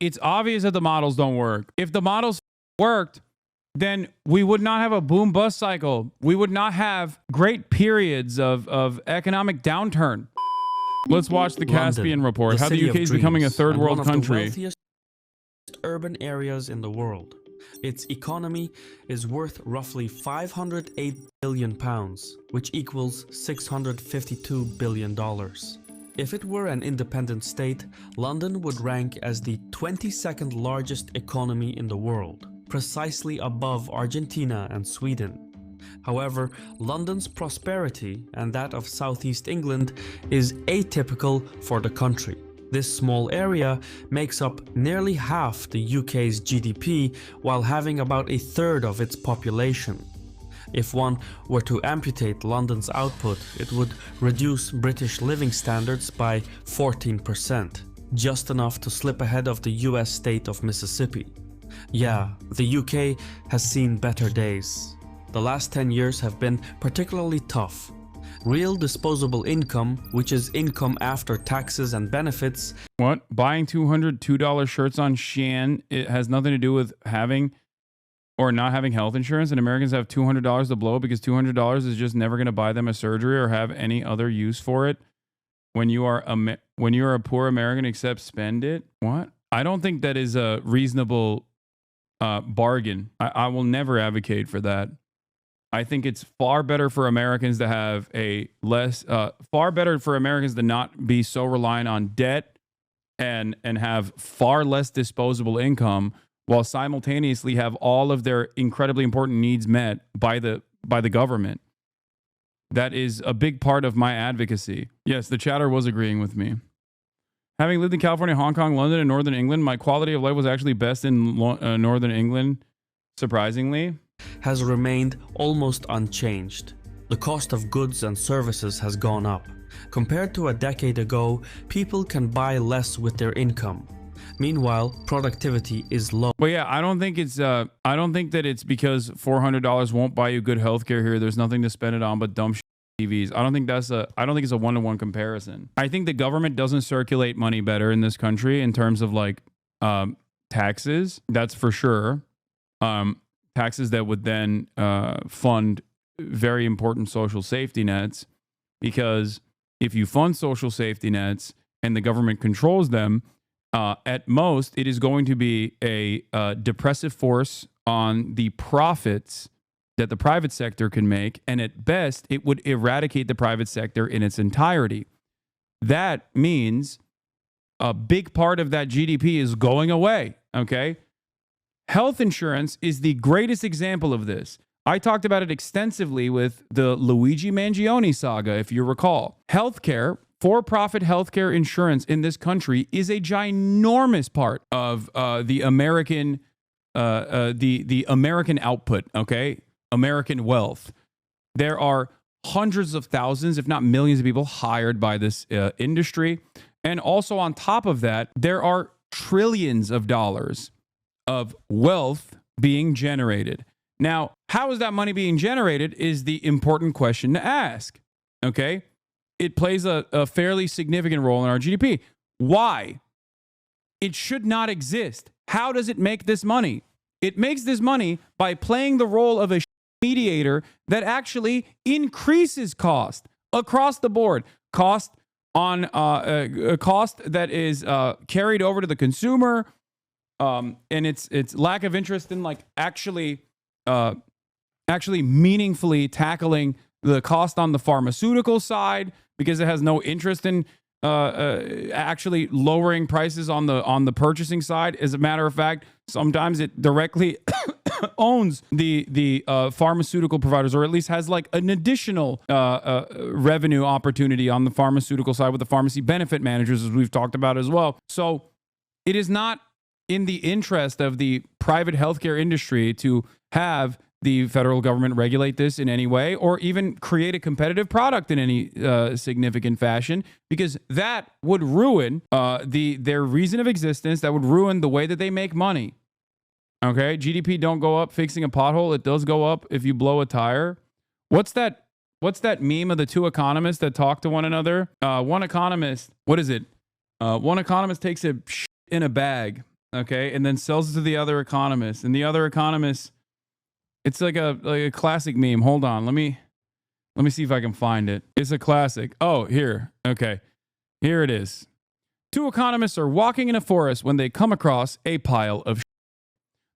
it's obvious that the models don't work. If the models worked, then we would not have a boom bust cycle. We would not have great periods of economic downturn. Let's watch the Caspian Report. How the UK is becoming a third world country. One of the wealthiest urban areas in the world. Its economy is worth roughly £508 billion, which equals $652 billion. If it were an independent state, London would rank as the 22nd largest economy in the world, precisely above Argentina and Sweden. However, London's prosperity and that of southeast England is atypical for the country. This small area makes up nearly half the UK's GDP while having about a third of its population. If one were to amputate London's output, it would reduce British living standards by 14%, just enough to slip ahead of the US state of Mississippi. Yeah, the UK has seen better days. The last 10 years have been particularly tough. Real disposable income, which is income after taxes and benefits. What? Buying $202 shirts on Shein, it has nothing to do with having or not having health insurance, and Americans have $200 to blow because $200 is just never going to buy them a surgery or have any other use for it. When you are a poor American, except spend it. What? I don't think that is a reasonable bargain. I will never advocate for that. I think it's far better for Americans to have far better for Americans to not be so reliant on debt and have far less disposable income while simultaneously have all of their incredibly important needs met by the government. That is a big part of my advocacy. Yes, the chatter was agreeing with me. Having lived in California, Hong Kong, London, and Northern England, my quality of life was actually best in Northern England, surprisingly. Has remained almost unchanged. The cost of goods and services has gone up. Compared to a decade ago, people can buy less with their income. Meanwhile, productivity is low. But yeah, I don't think that it's because $400 won't buy you good healthcare here. There's nothing to spend it on but dumb TVs. I don't think it's a one-to-one comparison. I think the government doesn't circulate money better in this country in terms of like taxes. That's for sure. Taxes that would then fund very important social safety nets, because if you fund social safety nets and the government controls them, at most it is going to be a depressive force on the profits that the private sector can make, and at best it would eradicate the private sector in its entirety. That means a big part of that GDP is going away, okay? Health insurance is the greatest example of this. I talked about it extensively with the Luigi Mangione saga, if you recall. Healthcare, for-profit healthcare insurance in this country is a ginormous part of the American American output, okay? American wealth. There are hundreds of thousands, if not millions of people hired by this industry. And also on top of that, there are trillions of dollars of wealth being generated. Now, how is that money being generated is the important question to ask, okay? It plays a fairly significant role in our GDP. Why? It should not exist. How does it make this money? It makes this money by playing the role of a mediator that actually increases cost across the board. Cost on a cost that is carried over to the consumer, and it's lack of interest in like actually meaningfully tackling the cost on the pharmaceutical side, because it has no interest in actually lowering prices on the purchasing side. As a matter of fact, sometimes it directly owns the pharmaceutical providers, or at least has like an additional revenue opportunity on the pharmaceutical side with the pharmacy benefit managers, as we've talked about as well. So it is not in the interest of the private healthcare industry to have the federal government regulate this in any way, or even create a competitive product in any significant fashion, because that would ruin their reason of existence. That would ruin the way that they make money. Okay, GDP don't go up fixing a pothole. It does go up if you blow a tire. What's that meme of the two economists that talk to one another? One economist, what is it? One economist takes a shit in a bag, okay, and then sells it to the other economist. And the other economist, it's like a classic meme. Hold on, let me see if I can find it. It's a classic. Oh, here. Okay, here it is. Two economists are walking in a forest when they come across a pile of shit.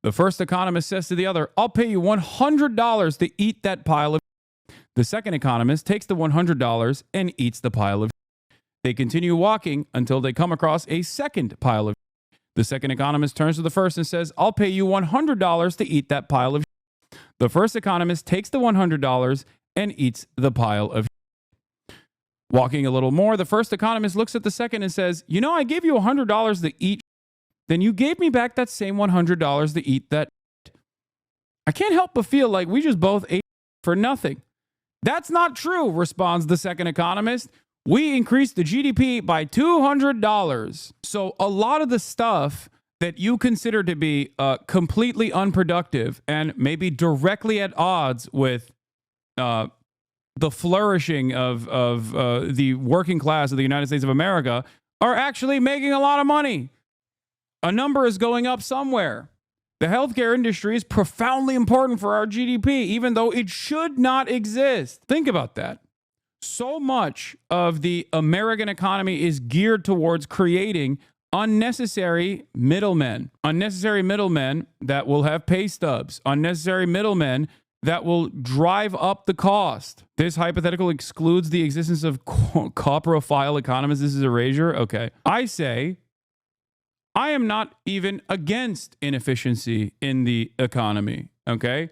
The first economist says to the other, "I'll pay you $100 to eat that pile of shit." The second economist takes the $100 and eats the pile of shit. They continue walking until they come across a second pile of shit. The second economist turns to the first and says, "I'll pay you $100 to eat that pile of shit." The first economist takes the $100 and eats the pile of shit. Walking a little more, the first economist looks at the second and says, "You know, I gave you $100 to eat. Then you gave me back that same $100 to eat that. I can't help but feel like we just both ate for nothing." "That's not true," responds the second economist. "We increased the GDP by $200. So a lot of the stuff that you consider to be completely unproductive and maybe directly at odds with the flourishing of the working class of the United States of America are actually making a lot of money. A number is going up somewhere. The healthcare industry is profoundly important for our GDP, even though it should not exist." Think about that. So much of the American economy is geared towards creating unnecessary middlemen that will have pay stubs, unnecessary middlemen that will drive up the cost. This hypothetical excludes the existence of coprophile economists. This is erasure. Okay. I say I am not even against inefficiency in the economy. Okay.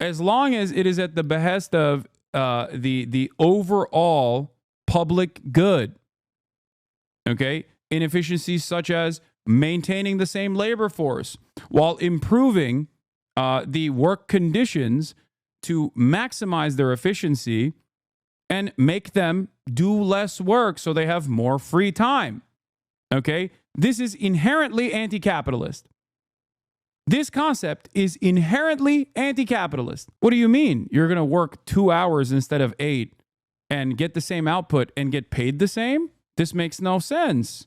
As long as it is at the behest of the overall public good. Okay. Inefficiencies such as maintaining the same labor force while improving the work conditions to maximize their efficiency and make them do less work so they have more free time. Okay? This is inherently anti-capitalist. This concept is inherently anti-capitalist. What do you mean? You're going to work 2 hours instead of 8 and get the same output and get paid the same? This makes no sense.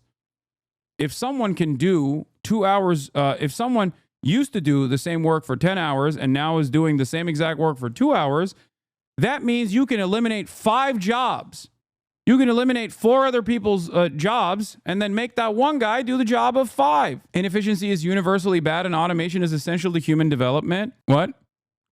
If someone can do 2 hours, if someone used to do the same work for 10 hours and now is doing the same exact work for 2 hours, that means you can eliminate 5 jobs. You can eliminate 4 other people's jobs and then make that one guy do the job of 5. Inefficiency is universally bad and automation is essential to human development. What?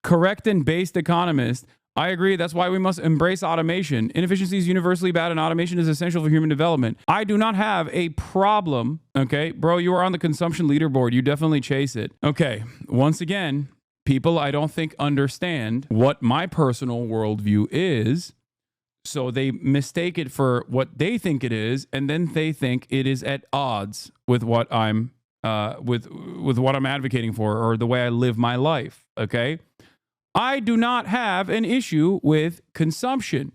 Correct and based economist. I agree. That's why we must embrace automation. Inefficiency is universally bad and automation is essential for human development. I do not have a problem. Okay, bro, you are on the consumption leaderboard. You definitely chase it. Okay, once again, people I don't think understand what my personal worldview is. So they mistake it for what they think it is, and then they think it is at odds with what I'm with what I'm advocating for or the way I live my life. Okay. I do not have an issue with consumption.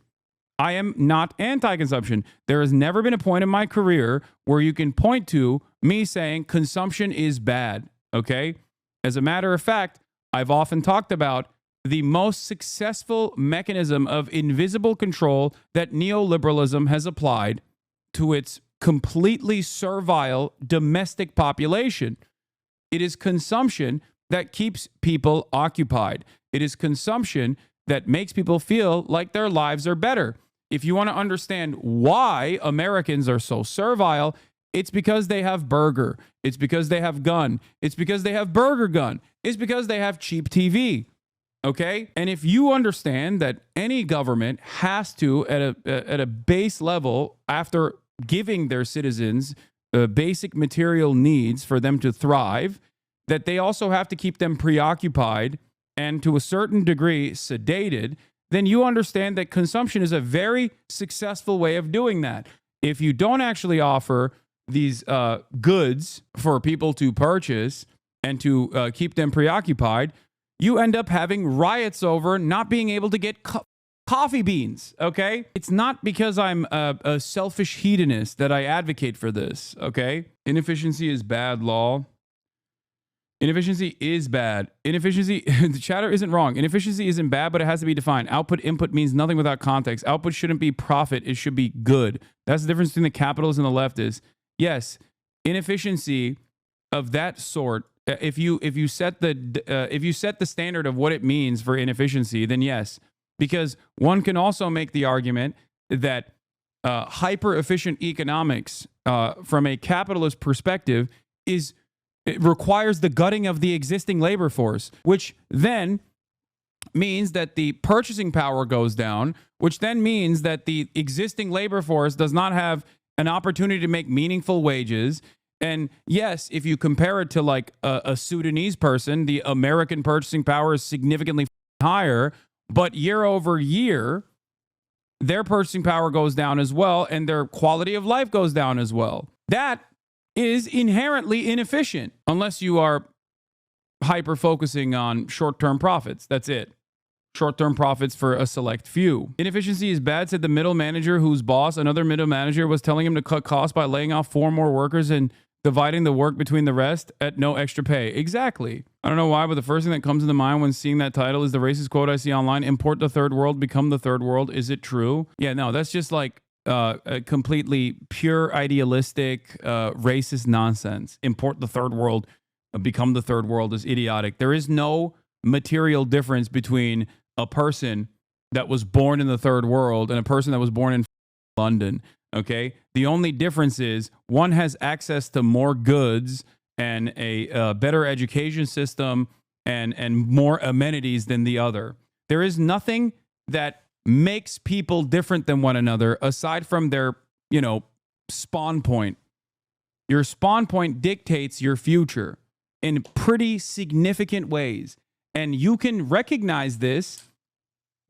I am not anti-consumption. There has never been a point in my career where you can point to me saying consumption is bad, okay? As a matter of fact, I've often talked about the most successful mechanism of invisible control that neoliberalism has applied to its completely servile domestic population. It is consumption that keeps people occupied. It is consumption that makes people feel like their lives are better. If you want to understand why Americans are so servile, it's because they have burger. It's because they have gun. It's because they have burger gun. It's because they have cheap TV. Okay? And if you understand that any government has to, at a base level, after giving their citizens basic material needs for them to thrive, that they also have to keep them preoccupied and to a certain degree sedated, then you understand that consumption is a very successful way of doing that. If you don't actually offer these goods for people to purchase and to keep them preoccupied, you end up having riots over not being able to get coffee beans, okay? It's not because I'm a selfish hedonist that I advocate for this, okay? Inefficiency is bad, law. Inefficiency is bad. Inefficiency, the chatter isn't wrong. Inefficiency isn't bad, but it has to be defined. Output input means nothing without context. Output shouldn't be profit. It should be good. That's the difference between the capitalists and the leftists. Yes, inefficiency of that sort, if you set the standard of what it means for inefficiency, then yes, because one can also make the argument that hyper efficient economics from a capitalist perspective it requires the gutting of the existing labor force, which then means that the purchasing power goes down, which then means that the existing labor force does not have an opportunity to make meaningful wages. And yes, if you compare it to like a Sudanese person, the American purchasing power is significantly higher, but year over year, their purchasing power goes down as well, and their quality of life goes down as well. That is inherently inefficient unless you are hyper focusing on short-term profits. That's it. Short-term profits for a select few. Inefficiency is bad, said the middle manager whose boss, another middle manager, was telling him to cut costs by laying off 4 more workers and dividing the work between the rest at no extra pay. Exactly. I don't know why, but the first thing that comes to mind when seeing that title is the racist quote I see online: import the third world, become the third world. Is it true? Yeah, no, that's just like a completely pure idealistic racist nonsense. Import the third world, become the third world is idiotic. There is no material difference between a person that was born in the third world and a person that was born in London. Okay. The only difference is one has access to more goods and a better education system and more amenities than the other. There is nothing that makes people different than one another aside from their, spawn point. Your spawn point dictates your future in pretty significant ways. And you can recognize this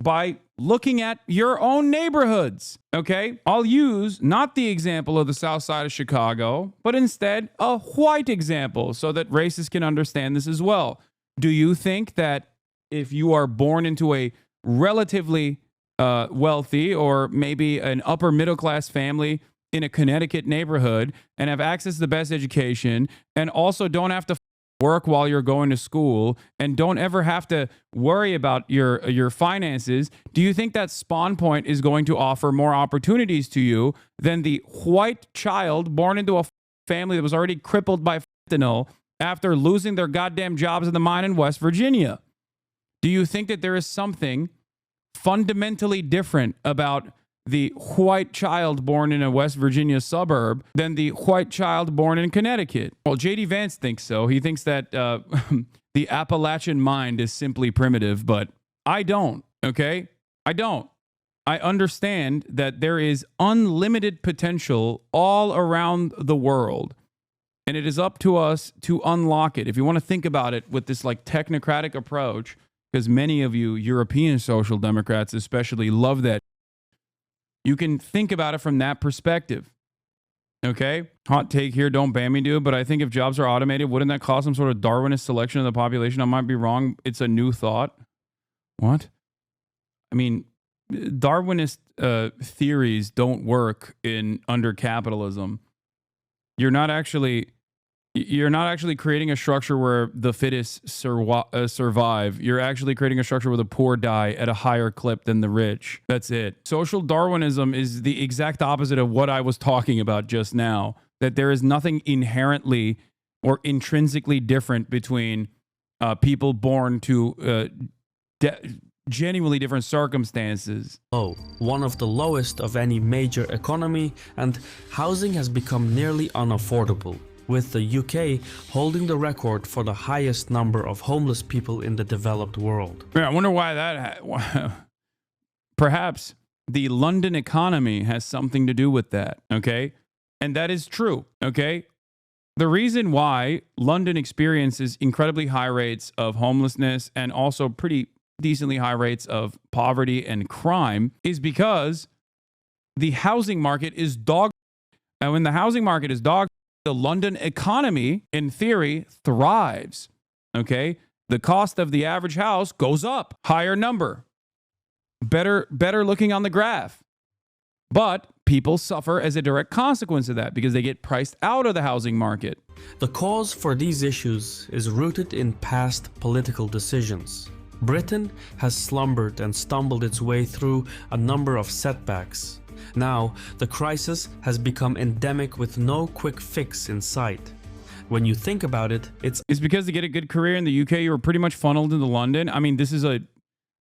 by looking at your own neighborhoods, okay? I'll use not the example of the South Side of Chicago, but instead a white example so that racists can understand this as well. Do you think that if you are born into a relatively wealthy or maybe an upper middle class family in a Connecticut neighborhood and have access to the best education and also don't have to work while you're going to school and don't ever have to worry about your finances, do you think that spawn point is going to offer more opportunities to you than the white child born into a family that was already crippled by fentanyl after losing their goddamn jobs in the mine in West Virginia? Do you think that there is something fundamentally different about the white child born in a West Virginia suburb than the white child born in Connecticut? Well, J.D. Vance thinks so. He thinks that the Appalachian mind is simply primitive, but I don't, okay? I don't. I understand that there is unlimited potential all around the world, and it is up to us to unlock it. If you want to think about it with this like technocratic approach, because many of you European social democrats especially love that, you can think about it from that perspective. Okay? Hot take here, don't ban me, dude, but I think if jobs are automated, wouldn't that cause some sort of Darwinist selection of the population? I might be wrong. It's a new thought. What? I mean, Darwinist theories don't work under capitalism. You're not actually creating a structure where the fittest survive. You're actually creating a structure where the poor die at a higher clip than the rich. That's it. Social Darwinism is the exact opposite of what I was talking about just now, that there is nothing inherently or intrinsically different between people born to genuinely different circumstances. One of the lowest of any major economy, and housing has become nearly unaffordable, with the UK holding the record for the highest number of homeless people in the developed world. Yeah, I wonder why that... Perhaps the London economy has something to do with that, okay? And that is true, okay? The reason why London experiences incredibly high rates of homelessness and also pretty decently high rates of poverty and crime is because the housing market is dog. And when the housing market is dog, the London economy, in theory, thrives, okay? The cost of the average house goes up, higher number, better looking on the graph. But people suffer as a direct consequence of that because they get priced out of the housing market. The cause for these issues is rooted in past political decisions. Britain has slumbered and stumbled its way through a number of setbacks. Now, the crisis has become endemic with no quick fix in sight. When you think about it, it's because to get a good career in the UK, you were pretty much funneled into London. I mean, this is a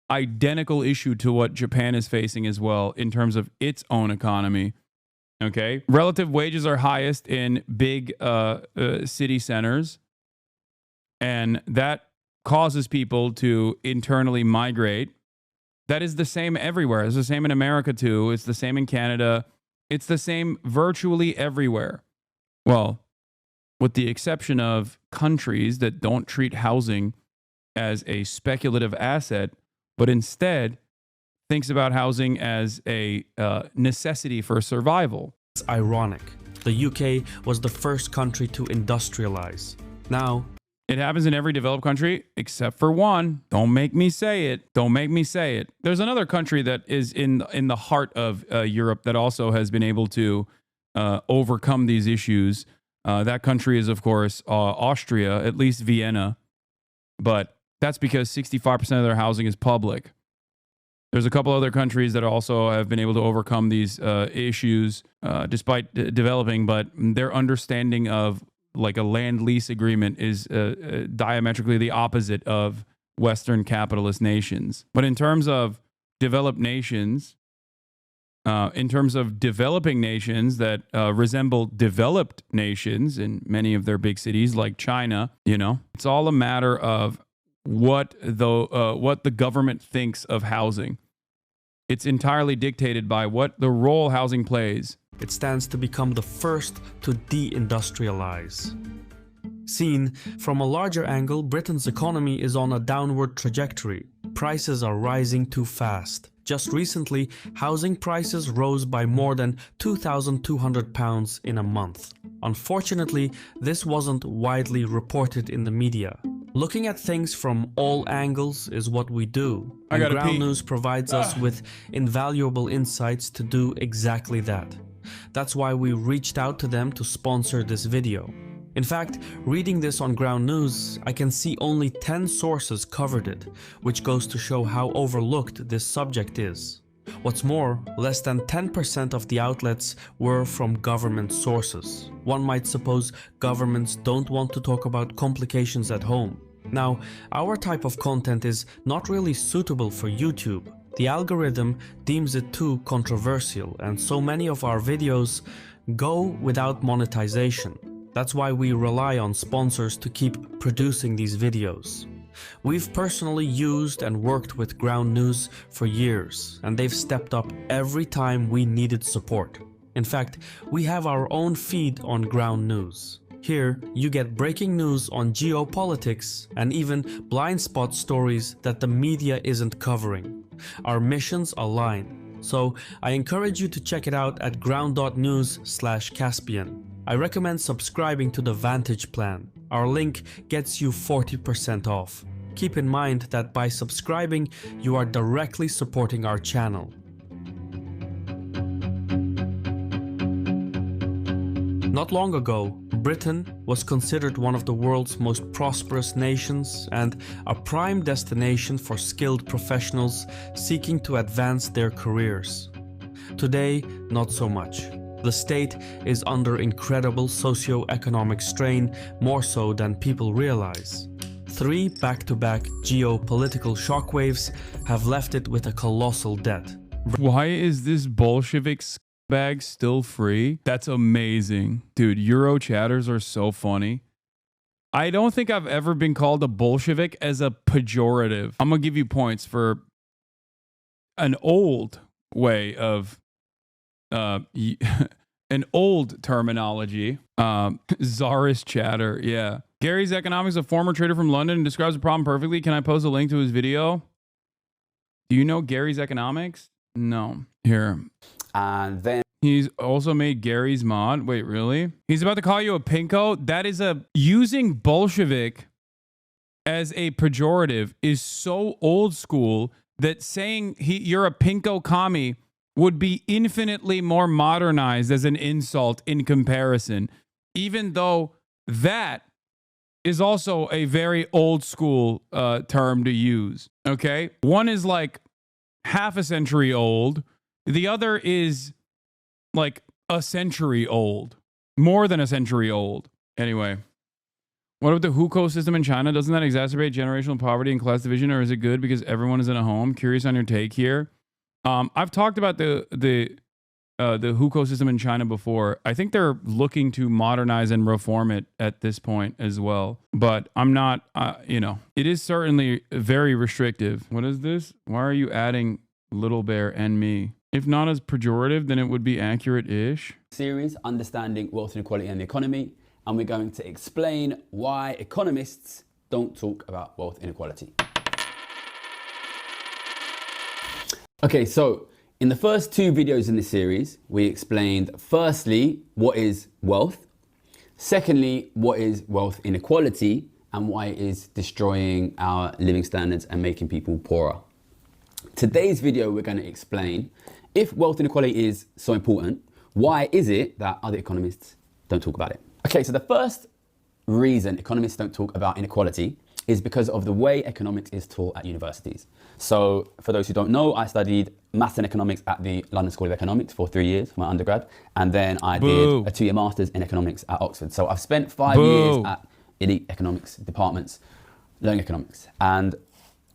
identical issue to what Japan is facing as well in terms of its own economy. Okay. Relative wages are highest in big city centers, and that causes people to internally migrate. That is the same everywhere. It's the same in America too. It's the same in Canada. It's the same virtually everywhere. Well, with the exception of countries that don't treat housing as a speculative asset, but instead thinks about housing as a necessity for survival. ironic. The UK was the first country to industrialize. Now, it happens in every developed country except for one. Don't make me say it. Don't make me say it. There's another country that is in the heart of Europe that also has been able to overcome these issues. That country is, of course, Austria, at least Vienna. But that's because 65% of their housing is public. There's a couple other countries that also have been able to overcome these issues despite developing, but their understanding of like a land lease agreement is diametrically the opposite of Western capitalist nations. But in terms of developed nations, in terms of developing nations that resemble developed nations in many of their big cities like China, you know, it's all a matter of what the government thinks of housing. It's entirely dictated by what the role housing plays. it stands to become the first to deindustrialize. Seen from a larger angle, Britain's economy is on a downward trajectory. Prices are rising too fast. Just recently, housing prices rose by more than £2,200 in a month. Unfortunately, this wasn't widely reported in the media. Looking at things from all angles is what we do, and Ground News provides us with invaluable insights to do exactly that. That's why we reached out to them to sponsor this video. In fact, reading this on Ground News, I can see only 10 sources covered it, which goes to show how overlooked this subject is. What's more, less than 10% of the outlets were from government sources. One might suppose governments don't want to talk about complications at home. Now, our type of content is not really suitable for YouTube. The algorithm deems it too controversial, and so many of our videos go without monetization. That's why we rely on sponsors to keep producing these videos. We've personally used and worked with Ground News for years, and they've stepped up every time we needed support. In fact, we have our own feed on Ground News. Here, you get breaking news on geopolitics and even blind spot stories that the media isn't covering. Our missions align, so I encourage you to check it out at ground.news/Caspian. I recommend subscribing to the Vantage plan. Our link gets you 40% off. Keep in mind that by subscribing, you are directly supporting our channel. Not long ago, Britain was considered one of the world's most prosperous nations and a prime destination for skilled professionals seeking to advance their careers. Today, not so much. The state is under incredible socio-economic strain, more so than people realize. 3 back-to-back geopolitical shockwaves have left it with a colossal debt. Why is this Bolshevik bag still free? That's amazing. Dude, Euro chatters are so funny. I don't think I've ever been called a Bolshevik as a pejorative. I'm going to give you points for an old way of an old terminology. Czarist chatter, yeah. Gary's Economics, a former trader from London, describes the problem perfectly. Can I post a link to his video? Do you know Gary's Economics? No. Here. And then he's also made Gary's mod. Wait, really? He's about to call you a pinko? That is using Bolshevik as a pejorative is so old school that saying you're a pinko commie would be infinitely more modernized as an insult in comparison, even though that is also a very old school term to use, okay? One is like half a century old. The other is like a century old, more than a century old. Anyway, What about the hukou system in China? Doesn't that exacerbate generational poverty and class division, or is it good because everyone is in a home? Curious on your take here. I've talked about the hukou system in China before. I think they're looking to modernize and reform it at this point as well. But I'm not, it is certainly very restrictive. What is this? Why are you adding Little Bear and me? If not as pejorative, then it would be accurate-ish. Series, Understanding Wealth Inequality and the Economy. And we're going to explain why economists don't talk about wealth inequality. Okay, so in the first two videos in this series, we explained firstly, what is wealth? Secondly, what is wealth inequality and why it is destroying our living standards and making people poorer. Today's video, we're going to explain if wealth inequality is so important, why is it that other economists don't talk about it? Okay, so the first reason economists don't talk about inequality is because of the way economics is taught at universities. So for those who don't know, I studied maths and economics at the London School of Economics for 3 years for my undergrad. And then I did a 2-year master's in economics at Oxford. So I've spent 5 years at elite economics departments learning economics. And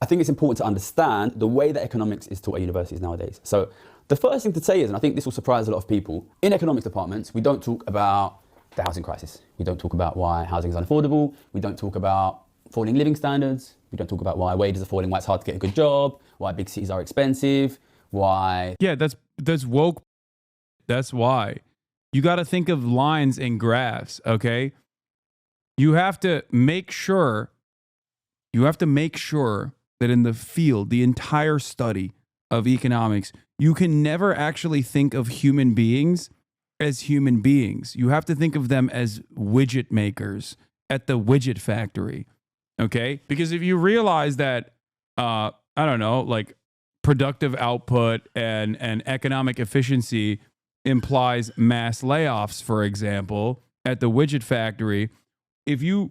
I think it's important to understand the way that economics is taught at universities nowadays. So the first thing to say is, and I think this will surprise a lot of people, in economics departments, we don't talk about the housing crisis. We don't talk about why housing is unaffordable. We don't talk about falling living standards. We don't talk about why wages are falling, why it's hard to get a good job, why big cities are expensive, why... Yeah, that's woke. That's why. You got to think of lines and graphs, okay? You have to make sure that in the field, the entire study of economics, you can never actually think of human beings as human beings. You have to think of them as widget makers at the widget factory, okay? Because if you realize that, I don't know, like productive output and economic efficiency implies mass layoffs, for example, at the widget factory, if you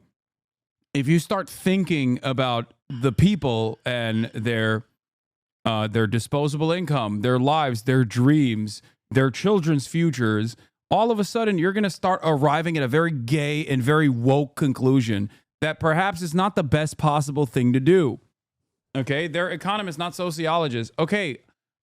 start thinking about the people and their disposable income, their lives, their dreams, their children's futures, all of a sudden you're going to start arriving at a very gay and very woke conclusion that perhaps is not the best possible thing to do. Okay, they're economists, not sociologists. Okay,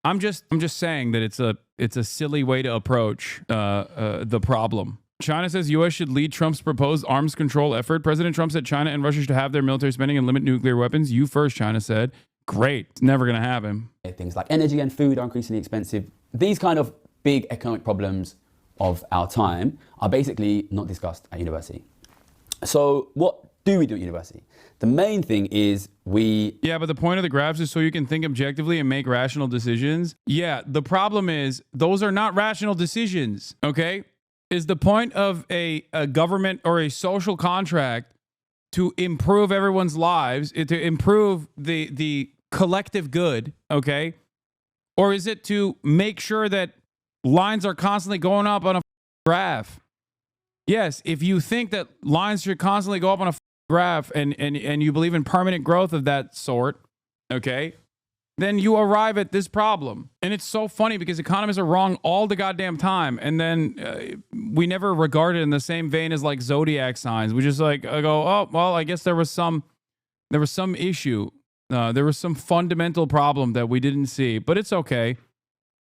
I'm just saying that it's a silly way to approach the problem. China says U.S. should lead Trump's proposed arms control effort. President Trump said China and Russia should have their military spending and limit nuclear weapons. You first, China said. Great. It's never going to happen. Things like energy and food are increasingly expensive. These kind of big economic problems of our time are basically not discussed at university. So what do we do at university? The main thing is Yeah, but the point of the graphs is so you can think objectively and make rational decisions. Yeah, the problem is those are not rational decisions, okay? Is the point of a government or a social contract to improve everyone's lives, to improve the collective good, okay? Or is it to make sure that lines are constantly going up on a graph? Yes, if you think that lines should constantly go up on a graph and you believe in permanent growth of that sort, okay, then you arrive at this problem. And it's so funny because economists are wrong all the goddamn time. And then we never regard it in the same vein as like zodiac signs. We just like go, oh, well, I guess there was some issue. There was some fundamental problem that we didn't see, but it's okay.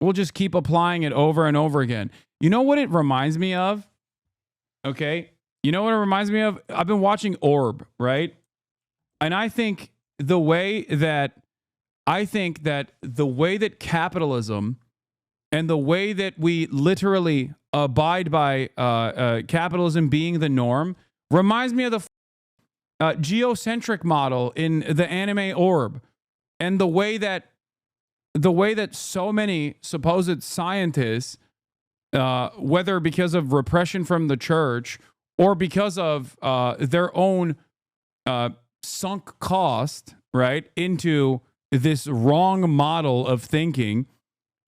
We'll just keep applying it over and over again. You know what it reminds me of? Okay. You know what it reminds me of? I've been watching Orb, right? And I think the way that capitalism and the way that we literally abide by capitalism being the norm reminds me of the geocentric model in the anime Orb, and the way that so many supposed scientists, whether because of repression from the church or because of their own sunk cost, right, into this wrong model of thinking,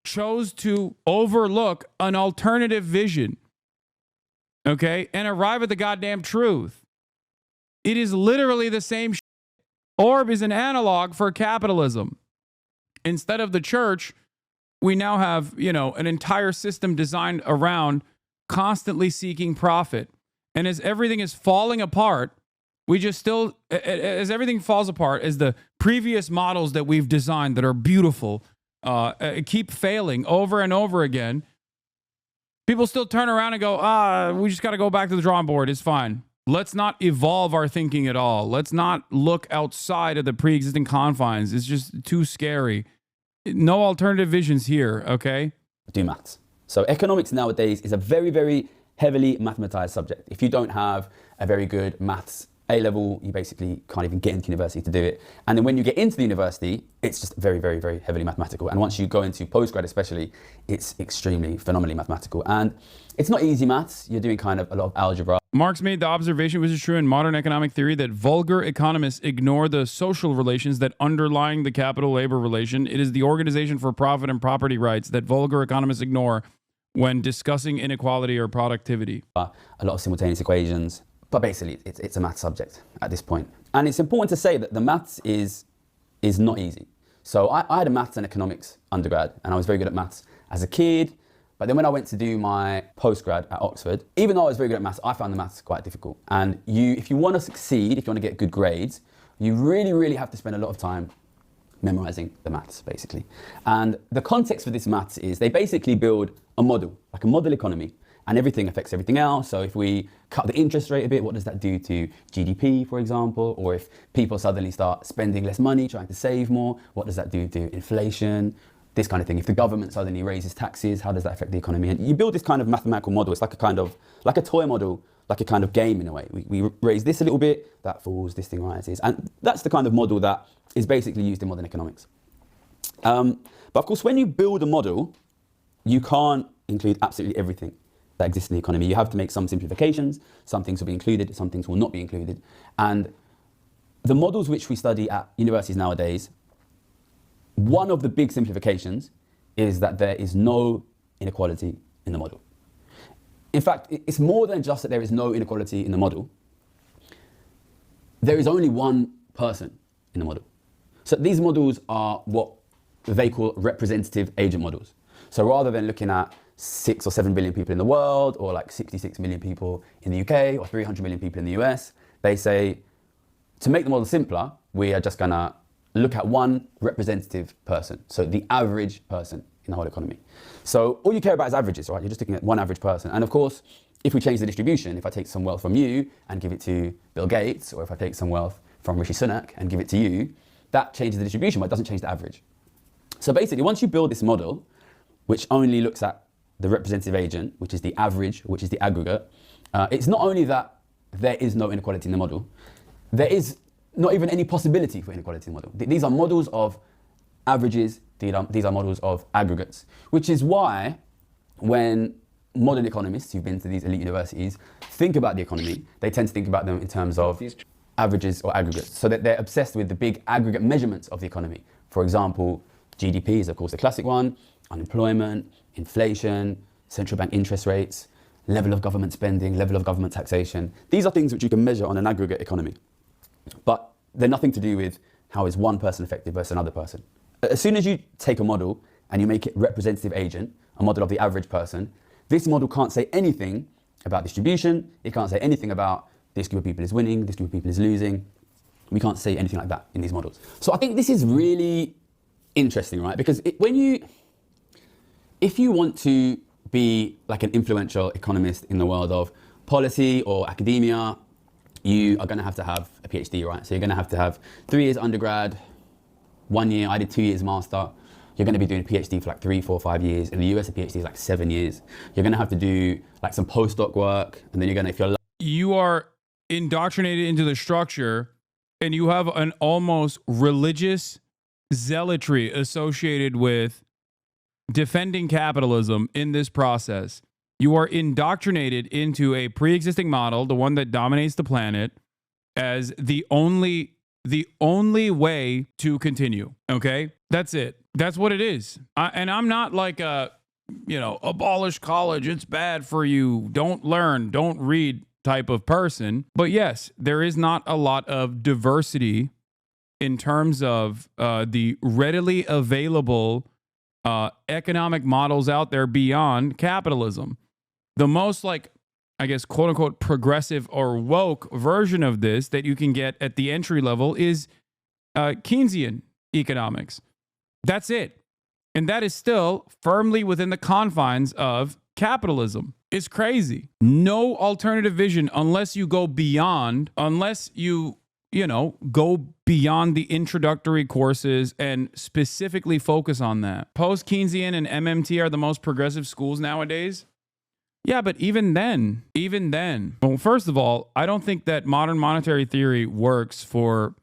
chose to overlook an alternative vision, okay, and arrive at the goddamn truth. It is literally the same shit. Orb is an analog for capitalism. Instead of the church, we now have, an entire system designed around constantly seeking profit. And as everything is falling apart, We just still, as everything falls apart, as the previous models that we've designed that are beautiful keep failing over and over again, people still turn around and go, we just got to go back to the drawing board. It's fine. Let's not evolve our thinking at all. Let's not look outside of the pre-existing confines. It's just too scary. No alternative visions here, okay? Do maths. So economics nowadays is a very, very heavily mathematized subject. If you don't have a very good maths A-level, you basically can't even get into university to do it. And then when you get into the university, it's just very, very, very heavily mathematical. And once you go into postgrad especially, it's extremely phenomenally mathematical. And it's not easy maths. You're doing kind of a lot of algebra. Marx made the observation, which is true in modern economic theory, that vulgar economists ignore the social relations that underlying the capital-labor relation. It is the organization for profit and property rights that vulgar economists ignore when discussing inequality or productivity. A lot of simultaneous equations. But basically, it's a maths subject at this point. And it's important to say that the maths is not easy. So I had a maths and economics undergrad, and I was very good at maths as a kid. But then when I went to do my postgrad at Oxford, even though I was very good at maths, I found the maths quite difficult. And if you want to succeed, if you want to get good grades, you really, really have to spend a lot of time memorizing the maths, basically. And the context for this maths is they basically build a model, like a model economy, and everything affects everything else. So if we cut the interest rate a bit, what does that do to GDP, for example? Or if people suddenly start spending less money, trying to save more, what does that do to inflation? This kind of thing. If the government suddenly raises taxes, how does that affect the economy? And you build this kind of mathematical model. It's like a toy model, like a kind of game in a way. We raise this a little bit, that falls, this thing rises. And that's the kind of model that is basically used in modern economics. But of course, when you build a model, you can't include absolutely everything that exists in the economy. You have to make some simplifications. Some things will be included, some things will not be included. And the models which we study at universities nowadays, one of the big simplifications is that there is no inequality in the model. In fact, it's more than just that there is no inequality in the model. There is only one person in the model. So these models are what they call representative agent models. So rather than looking at 6 or 7 billion people in the world, or like 66 million people in the UK, or 300 million people in the US, they say, to make the model simpler, we are just gonna look at one representative person. So the average person in the whole economy. So all you care about is averages, right? You're just looking at one average person. And of course, if we change the distribution, if I take some wealth from you and give it to Bill Gates, or if I take some wealth from Rishi Sunak and give it to you, that changes the distribution, but it doesn't change the average. So basically, once you build this model, which only looks at the representative agent, which is the average, which is the aggregate, it's not only that there is no inequality in the model, there is not even any possibility for inequality in the model. These are models of averages, these are models of aggregates, which is why when modern economists who've been to these elite universities think about the economy, they tend to think about them in terms of averages or aggregates, so that they're obsessed with the big aggregate measurements of the economy. For example, GDP is of course the classic one, unemployment, inflation, central bank interest rates, level of government spending, level of government taxation. These are things which you can measure on an aggregate economy. But they're nothing to do with how is one person affected versus another person. As soon as you take a model and you make it representative agent, a model of the average person, this model can't say anything about distribution. It can't say anything about this group of people is winning, this group of people is losing. We can't say anything like that in these models. So I think this is really interesting, right? Because if you want to be like an influential economist in the world of policy or academia, you are going to have a PhD, right? So you're going to have 3 years undergrad, 1 year, I did 2 years master. You're going to be doing a PhD for like 3, 4, 5 years. In the US, a PhD is like 7 years. You're going to have to do like some postdoc work. And then you're going to, if you're... You are indoctrinated into the structure, and you have an almost religious zealotry associated with defending capitalism in this process. You are indoctrinated into a pre-existing model, the one that dominates the planet, as the only way to continue. Okay? That's it. That's what it is. And I'm not like abolish college, it's bad for you, don't learn, don't read type of person. But yes, there is not a lot of diversity in terms of the readily available economic models out there beyond capitalism. The most like I guess, quote unquote, progressive or woke version of this that you can get at the entry level is Keynesian economics. That's it. And that is still firmly within the confines of capitalism. It's crazy. No alternative vision unless you go beyond, go beyond the introductory courses and specifically focus on that. Post-Keynesian and MMT are the most progressive schools nowadays. Yeah, but even then, well, first of all, I don't think that modern monetary theory works for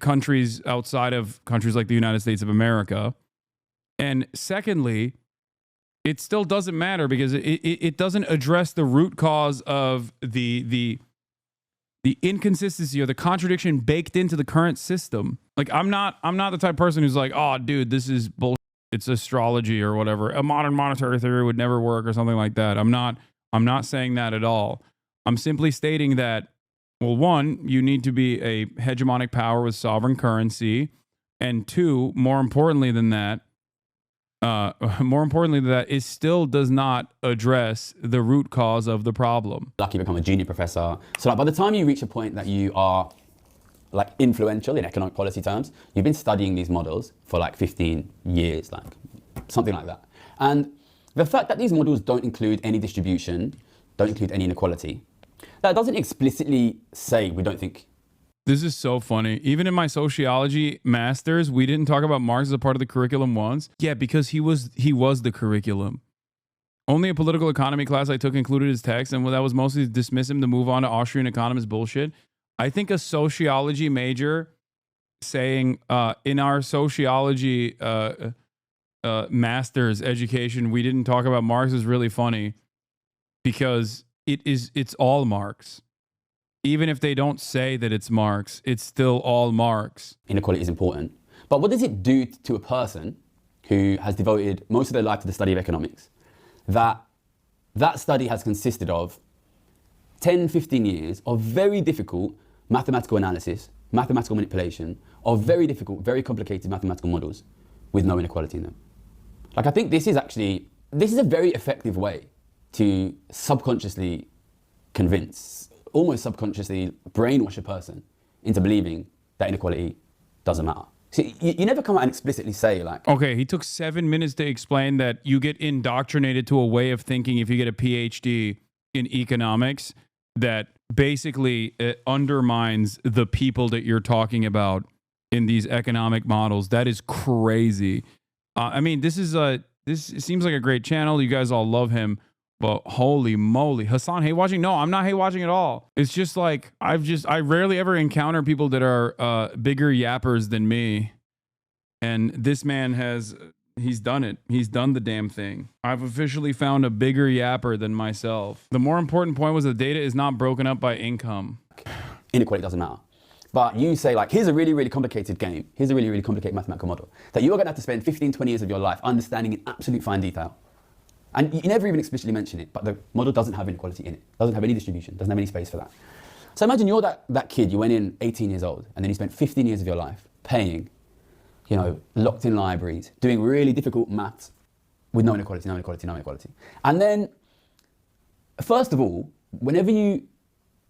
countries outside of countries like the United States of America. And secondly, it still doesn't matter because it doesn't address the root cause of the inconsistency or the contradiction baked into the current system. Like I'm not the type of person who's like, oh, dude, this is bullshit. It's astrology or whatever. A modern monetary theory would never work or something like that. I'm not saying that at all. I'm simply stating that, well, one, you need to be a hegemonic power with sovereign currency, and two, more importantly than that, it still does not address the root cause of the problem. Lucky to become a junior professor. So like by the time you reach a point that you are like influential in economic policy terms, you've been studying these models for like 15 years, like something like that. And the fact that these models don't include any distribution, don't include any inequality, that doesn't explicitly say we don't think. This is so funny. Even in my sociology masters, we didn't talk about Marx as a part of the curriculum once. Yeah, because he was the curriculum. Only a political economy class I took included his text, and that was mostly to dismiss him to move on to Austrian economist bullshit. I think a sociology major saying in our sociology master's education we didn't talk about Marx is really funny because it's all Marx. Even if they don't say that it's Marx, it's still all Marx. Inequality is important. But what does it do to a person who has devoted most of their life to the study of economics? That study has consisted of 10, 15 years of very difficult mathematical analysis, mathematical manipulation, of very difficult, very complicated mathematical models with no inequality in them. Like I think this is a very effective way to subconsciously convince, almost subconsciously brainwash a person into believing that inequality doesn't matter. So you never come out and explicitly say like... Okay, he took 7 minutes to explain that you get indoctrinated to a way of thinking if you get a PhD in economics that basically undermines the people that you're talking about in these economic models. That is crazy. I mean, this seems like a great channel. You guys all love him. But holy moly, Hasan hate watching? No, I'm not hate watching at all. It's just like I rarely ever encounter people that are bigger yappers than me. And this man he's done it. He's done the damn thing. I've officially found a bigger yapper than myself. The more important point was the data is not broken up by income. Inequality doesn't matter. But you say like, here's a really, really complicated game. Here's a really, really complicated mathematical model that you are gonna have to spend 15, 20 years of your life understanding in absolute fine detail. And you never even explicitly mention it, but the model doesn't have inequality in it. Doesn't have any distribution, doesn't have any space for that. So imagine you're that kid, you went in 18 years old, and then you spent 15 years of your life paying, locked in libraries, doing really difficult maths with no inequality, no inequality, no inequality. And then, first of all, whenever you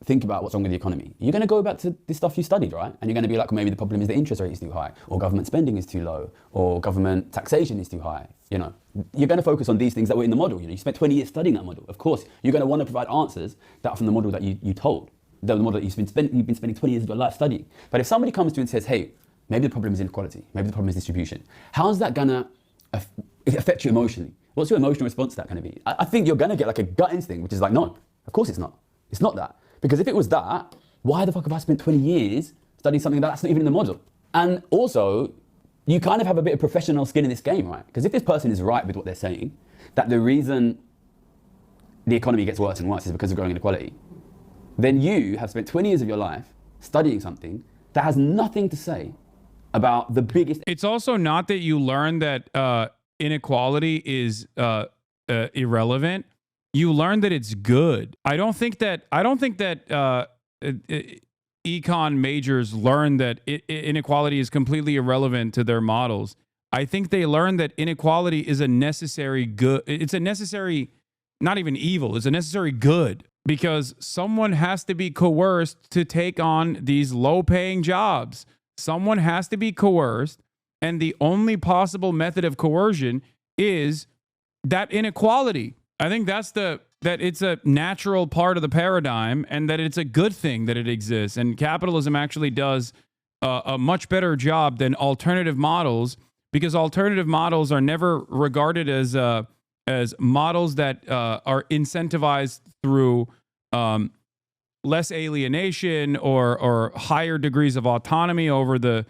think about what's wrong with the economy, you're going to go back to the stuff you studied, right? And you're going to be like, maybe the problem is the interest rate is too high, or government spending is too low, or government taxation is too high. You're going to focus on these things that were in the model. You spent 20 years studying that model. Of course, you're going to want to provide answers that are from the model that you told, the model that you've been spending 20 years of your life studying. But if somebody comes to you and says, hey, maybe the problem is inequality, maybe the problem is distribution, how's that going to affect you emotionally? What's your emotional response to that going to be? I think you're going to get like a gut instinct, which is like, no, of course it's not. It's not that. Because if it was that, why the fuck have I spent 20 years studying something that's not even in the model? And also, you kind of have a bit of professional skin in this game, right? Because if this person is right with what they're saying, that the reason the economy gets worse and worse is because of growing inequality, then you have spent 20 years of your life studying something that has nothing to say about the biggest... It's also not that you learn that inequality is irrelevant. You learn that it's good. I don't think that econ majors learn that inequality is completely irrelevant to their models. I think they learn that inequality is a necessary good. It's a necessary not even evil, it's a necessary good, because someone has to be coerced to take on these low-paying jobs. Someone has to be coerced, and the only possible method of coercion is that inequality. I think that it's a natural part of the paradigm, and that it's a good thing that it exists. And capitalism actually does a much better job than alternative models, because alternative models are never regarded as models that are incentivized through less alienation or higher degrees of autonomy over the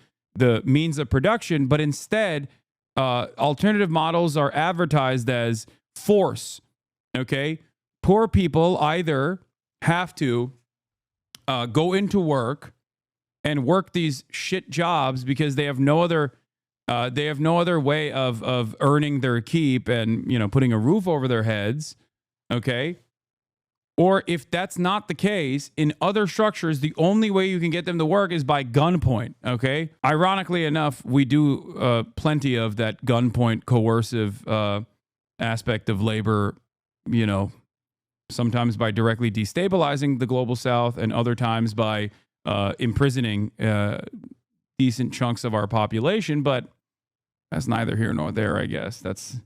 means of production, but instead alternative models are advertised as force. Okay, poor people either have to go into work and work these shit jobs because they have no other way of earning their keep and, you know, putting a roof over their heads. Okay. Or if that's not the case, in other structures, the only way you can get them to work is by gunpoint. Okay. Ironically enough, we do plenty of that gunpoint coercive aspect of labor, you know, sometimes by directly destabilizing the global south, and other times by imprisoning decent chunks of our population. But that's neither here nor there, I guess. That's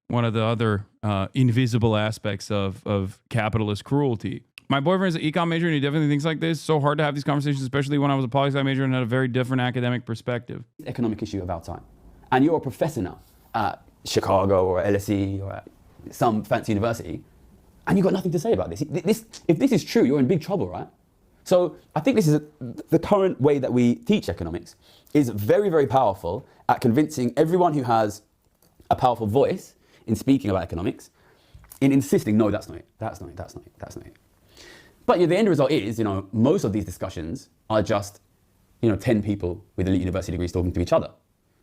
one of the other invisible aspects of capitalist cruelty. My boyfriend is an econ major, and he definitely thinks like this. So hard to have these conversations, especially when I was a poli-sci major and had a very different academic perspective. Economic issue of our time. And you're a professor now at Chicago or at LSE or at some fancy university, and you've got nothing to say about this. If this is true, you're in big trouble, right? So I think this is the current way that we teach economics is very, very powerful at convincing everyone who has a powerful voice in speaking about economics, in insisting, no, that's not it, that's not it, that's not it, that's not it. But the end result is, most of these discussions are just, 10 people with elite university degrees talking to each other.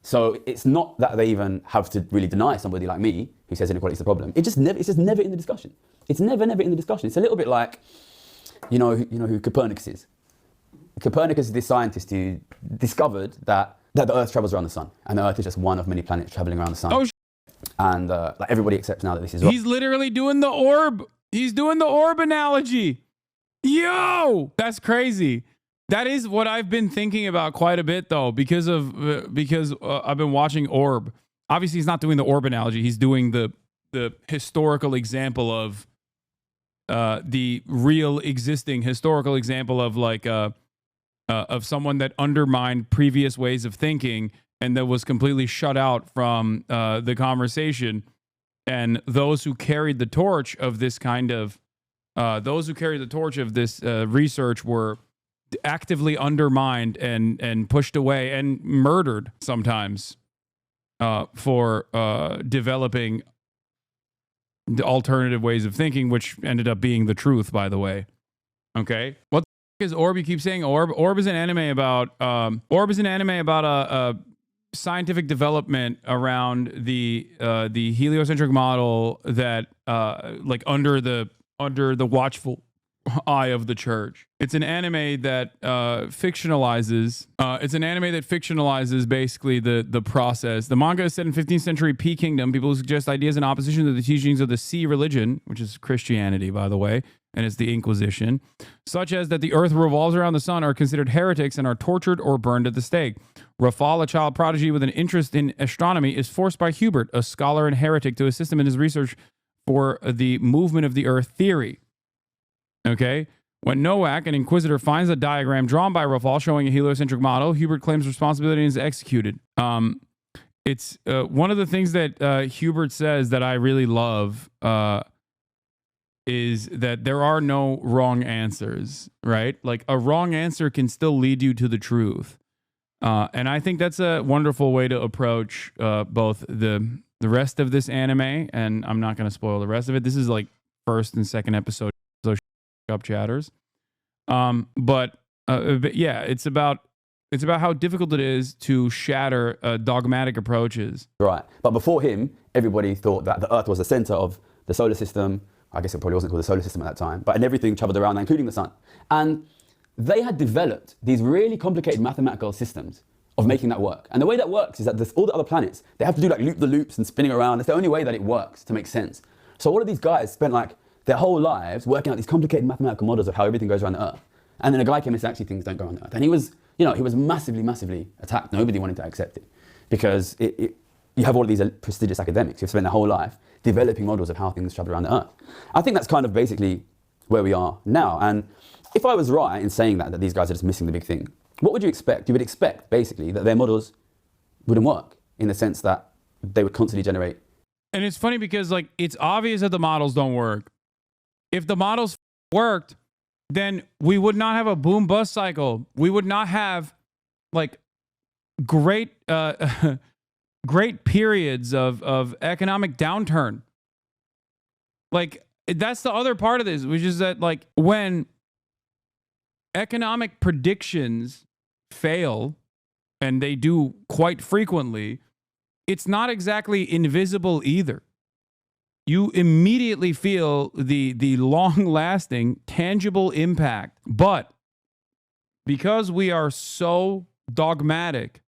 So it's not that they even have to really deny somebody like me who says inequality is the problem. It's just never in the discussion. It's never in the discussion. It's a little bit like, who Copernicus is. Copernicus is this scientist who discovered that the Earth travels around the sun, and the Earth is just one of many planets traveling around the sun. Oh, and everybody accepts now that this is He's literally doing the orb. He's doing the orb analogy. Yo, that's crazy. That is what I've been thinking about quite a bit, though, because I've been watching Orb. Obviously, he's not doing the orb analogy. He's doing the historical example of the real existing historical example of of someone that undermined previous ways of thinking and that was completely shut out from the conversation. And those who carried the torch of this research were actively undermined and pushed away and murdered sometimes for developing the alternative ways of thinking, which ended up being the truth, by the way. Okay, what the is Orb? You keep saying Orb. Orb is an anime about a scientific development around the heliocentric model that under the watchful eye of the church. It's an anime that fictionalizes. It's an anime that fictionalizes basically the process. The manga is set in 15th century P Kingdom. People who suggest ideas in opposition to the teachings of the C religion, which is Christianity, by the way, and it's the Inquisition, such as that the earth revolves around the sun, are considered heretics and are tortured or burned at the stake. Rafal, a child prodigy with an interest in astronomy, is forced by Hubert, a scholar and heretic, to assist him in his research for the movement of the earth theory. Okay. When Nowak, an inquisitor, finds a diagram drawn by Rafal showing a heliocentric model, Hubert claims responsibility and is executed. It's one of the things that Hubert says that I really love is that there are no wrong answers, right? Like a wrong answer can still lead you to the truth. And I think that's a wonderful way to approach both the rest of this anime, and I'm not going to spoil the rest of it. This is like first and second episode. Up chatters, but yeah, it's about how difficult it is to shatter dogmatic approaches. Right, but before him, everybody thought that the Earth was the center of the solar system. I guess it probably wasn't called the solar system at that time, but and everything traveled around, including the sun. And they had developed these really complicated mathematical systems of making that work. And the way that works is that all the other planets, they have to do like loop the loops and spinning around. It's the only way that it works to make sense. So all of these guys spent like their whole lives working out these complicated mathematical models of how everything goes around the Earth. And then a guy came and said, actually, things don't go around the Earth. And he was, you know, he was massively, massively attacked. Nobody wanted to accept it because you have all of these prestigious academics who've spent their whole life developing models of how things travel around the Earth. I think that's kind of basically where we are now. And if I was right in saying that these guys are just missing the big thing, what would you expect? You would expect, basically, that their models wouldn't work in the sense that they would constantly generate. And it's funny because, like, it's obvious that the models don't work. If the models worked, then we would not have a boom bust cycle. We would not have, like, great great periods of economic downturn. Like, that's the other part of this, which is that, like, when economic predictions fail, and they do quite frequently, it's not exactly invisible either. You immediately feel the long-lasting, tangible impact. But because we are so dogmatic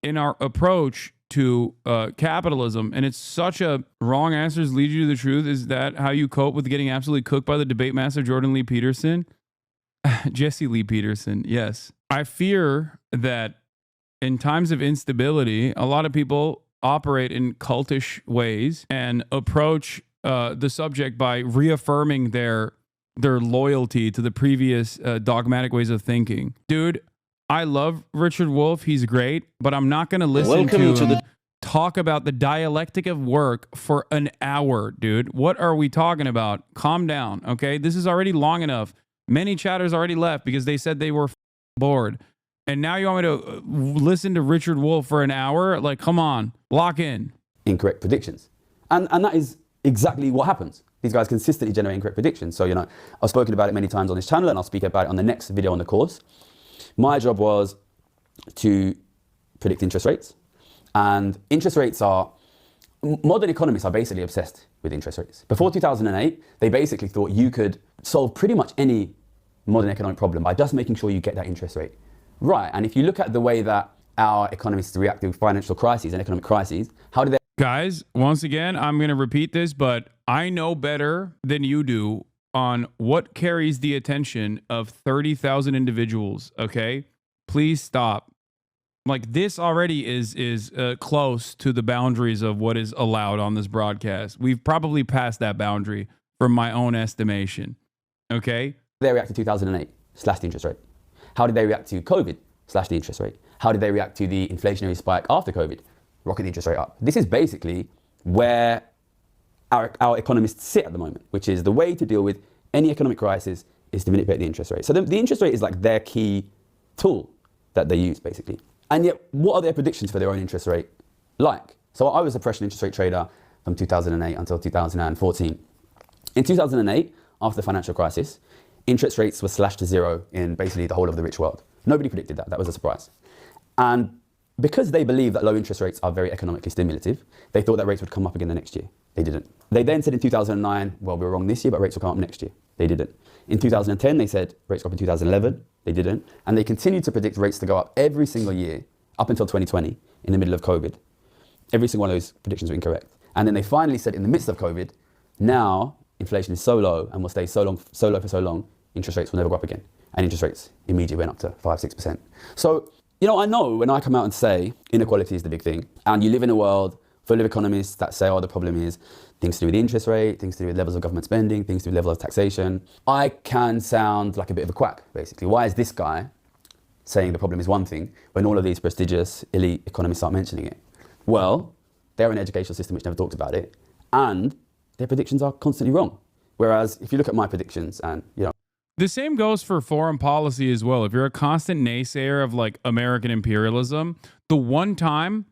in our approach to capitalism, and it's such a wrong answers lead you to the truth, is that how you cope with getting absolutely cooked by the debate master Jordan Lee Peterson? Jesse Lee Peterson, yes. I fear that in times of instability, a lot of people operate in cultish ways and approach the subject by reaffirming their loyalty to the previous dogmatic ways of thinking. Dude, I love Richard Wolff. He's great, but I'm not going to listen to him talk about the dialectic of work for an hour, dude. What are we talking about? Calm down, okay? This is already long enough. Many chatters already left because they said they were bored. And now you want me to listen to Richard Wolff for an hour? Like, come on, lock in. Incorrect predictions. And that is exactly what happens. These guys consistently generate incorrect predictions. So, you know, I've spoken about it many times on this channel, and I'll speak about it on the next video on the course. My job was to predict interest rates. And interest rates are, modern economists are basically obsessed with interest rates. Before 2008, they basically thought you could solve pretty much any modern economic problem by just making sure you get that interest rate right. And if you look at the way that our economists react to financial crises and economic crises, how do they... Guys, once again, I'm going to repeat this, but I know better than you do on what carries the attention of 30,000 individuals, okay? Please stop. Like, this already is close to the boundaries of what is allowed on this broadcast. We've probably passed that boundary from my own estimation, okay? They react to 2008, slash the interest rate. How did they react to COVID, slash the interest rate? How did they react to the inflationary spike after COVID? Rocket the interest rate up. This is basically where our economists sit at the moment, which is the way to deal with any economic crisis is to manipulate the interest rate. So the interest rate is like their key tool that they use, basically. And yet, what are their predictions for their own interest rate like? So I was a freshman interest rate trader from 2008 until 2014. In 2008, after the financial crisis, interest rates were slashed to zero in basically the whole of the rich world. Nobody predicted that. That was a surprise. And because they believe that low interest rates are very economically stimulative, they thought that rates would come up again the next year. They didn't. They then said in 2009, well, we were wrong this year, but rates will come up next year. They didn't. In 2010, they said rates go up in 2011. They didn't. And they continued to predict rates to go up every single year up until 2020 in the middle of COVID. Every single one of those predictions were incorrect. And then they finally said in the midst of COVID, now inflation is so low and will stay so low for so long, interest rates will never go up again. And interest rates immediately went up to 5-6%. So, you know, I know when I come out and say inequality is the big thing, and you live in a world full of economists that say, oh, the problem is things to do with the interest rate, things to do with levels of government spending, things to do with levels of taxation, I can sound like a bit of a quack, basically. Why is this guy saying the problem is one thing when all of these prestigious elite economists aren't mentioning it? Well, they're an educational system which never talks about it, and their predictions are constantly wrong. Whereas if you look at my predictions and, you know, the same goes for foreign policy as well. If you're a constant naysayer of like American imperialism, the one time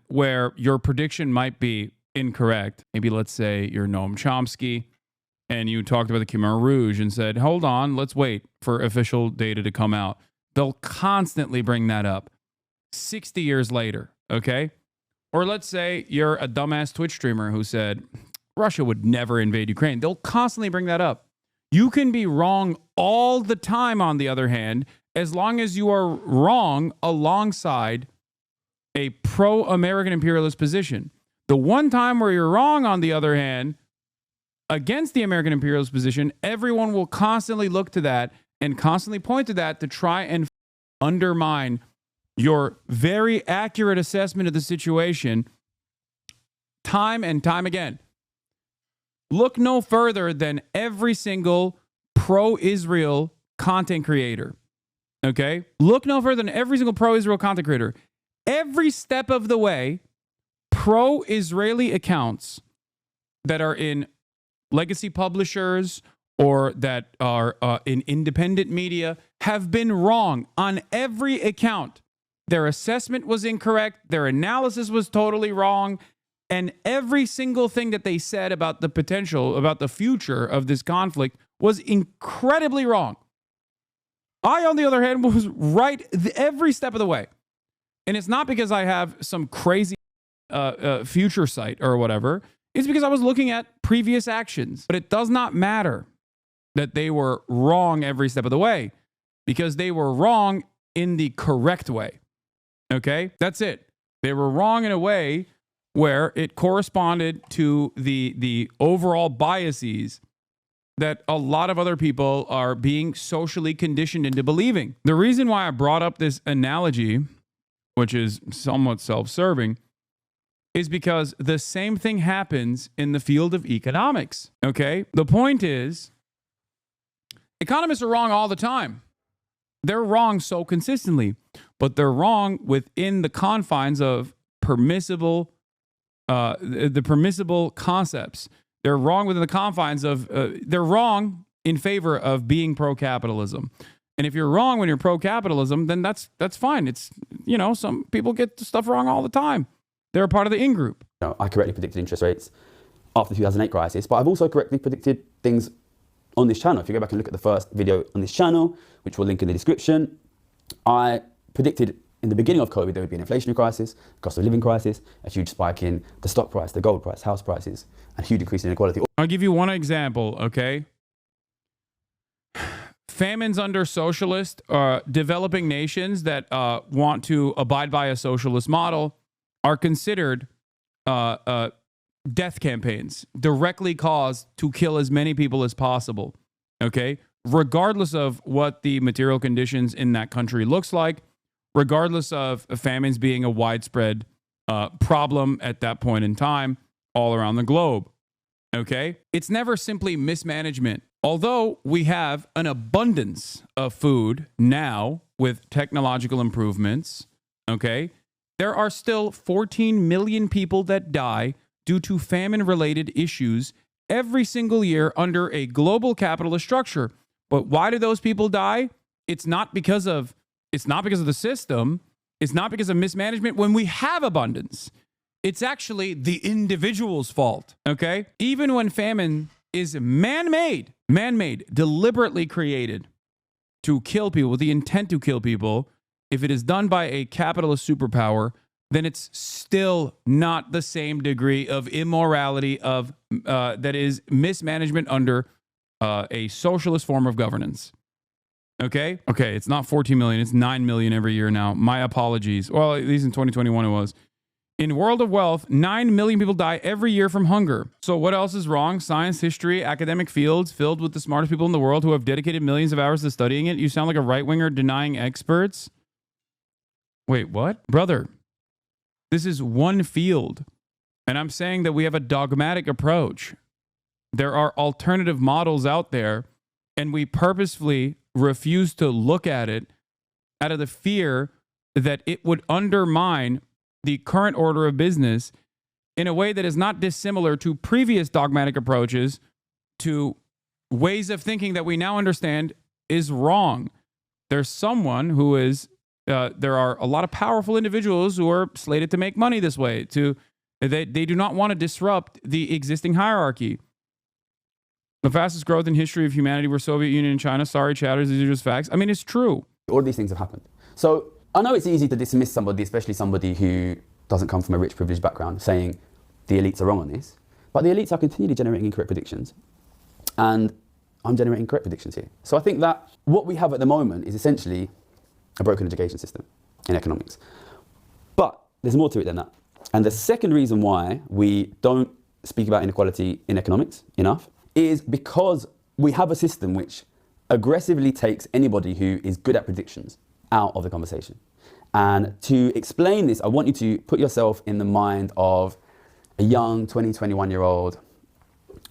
where your prediction might be incorrect, maybe let's say you're Noam Chomsky and you talked about the Khmer Rouge and said, hold on, let's wait for official data to come out. They'll constantly bring that up 60 years later, okay? Or let's say you're a dumbass Twitch streamer who said Russia would never invade Ukraine. They'll constantly bring that up. You can be wrong all the time, on the other hand, as long as you are wrong alongside a pro-American imperialist position. The one time where you're wrong, on the other hand, against the American imperialist position, everyone will constantly look to that and constantly point to that to try and undermine your very accurate assessment of the situation time and time again. Look no further than every single pro-Israel content creator. Okay? Look no further than every single pro-Israel content creator. Every step of the way, pro-Israeli accounts that are in legacy publishers or that are in independent media have been wrong on every account. Their assessment was incorrect. Their analysis was totally wrong. And every single thing that they said about the potential, about the future of this conflict was incredibly wrong. I, on the other hand, was right every step of the way. And it's not because I have some crazy future sight or whatever. It's because I was looking at previous actions. But it does not matter that they were wrong every step of the way, because they were wrong in the correct way. Okay? That's it. They were wrong in a way where it corresponded to the overall biases that a lot of other people are being socially conditioned into believing. The reason why I brought up this analogy, which is somewhat self-serving, is because the same thing happens in the field of economics. Okay? The point is, economists are wrong all the time. They're wrong so consistently, but they're wrong within the confines of permissible, the permissible concepts. They're wrong within the confines of, they're wrong in favor of being pro-capitalism. And if you're wrong when you're pro-capitalism, then that's fine. It's, you know, some people get stuff wrong all the time. They're a part of the in-group. I correctly predicted interest rates after the 2008 crisis, but I've also correctly predicted things on this channel. If you go back and look at the first video on this channel, which we'll link in the description, I predicted in the beginning of COVID there would be an inflationary crisis, cost of living crisis, a huge spike in the stock price, the gold price, house prices, and a huge increase in inequality. I'll give you one example, okay? Famines under socialist developing nations that want to abide by a socialist model are considered death campaigns directly caused to kill as many people as possible, okay? Regardless of what the material conditions in that country looks like, regardless of famines being a widespread problem at that point in time all around the globe, okay? It's never simply mismanagement. Although we have an abundance of food now with technological improvements, okay, there are still 14 million people that die due to famine-related issues every single year under a global capitalist structure. But why do those people die? It's not because of the system. It's not because of mismanagement when we have abundance. It's actually the individual's fault, okay? Even when famine is man-made, deliberately created to kill people with the intent to kill people, if it is done by a capitalist superpower, then it's still not the same degree of immorality of that is mismanagement under a socialist form of governance. Okay, it's not 14 million, it's 9 million every year now. My apologies. Well, at least in 2021 it was. In World of Wealth, 9 million people die every year from hunger. So what else is wrong? Science, history, academic fields filled with the smartest people in the world who have dedicated millions of hours to studying it. You sound like a right-winger denying experts. Wait, what? Brother, this is one field. And I'm saying that we have a dogmatic approach. There are alternative models out there, and we purposefully refuse to look at it out of the fear that it would undermine the current order of business in a way that is not dissimilar to previous dogmatic approaches to ways of thinking that we now understand is wrong. There's someone who is, there are a lot of powerful individuals who are slated to make money this way. They do not want to disrupt the existing hierarchy. The fastest growth in history of humanity were Soviet Union and China. Sorry, chatters, these are just facts. I mean, it's true. All these things have happened. So I know it's easy to dismiss somebody, especially somebody who doesn't come from a rich, privileged background, saying the elites are wrong on this. But the elites are continually generating incorrect predictions. And I'm generating correct predictions here. So I think that what we have at the moment is essentially a broken education system in economics. But there's more to it than that. And the second reason why we don't speak about inequality in economics enough is because we have a system which aggressively takes anybody who is good at predictions out of the conversation. And to explain this, I want you to put yourself in the mind of a young 20, 21-year-old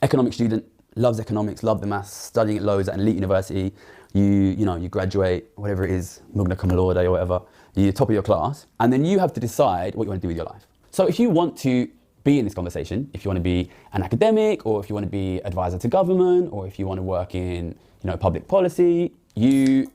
economic student, loves economics, loves the maths, studying at loads at an elite university. You graduate, whatever it is, magna cum laude or whatever, you're top of your class, and then you have to decide what you want to do with your life. So if you want to be in this conversation, if you want to be an academic, or if you want to be advisor to government, or if you want to work in public policy, you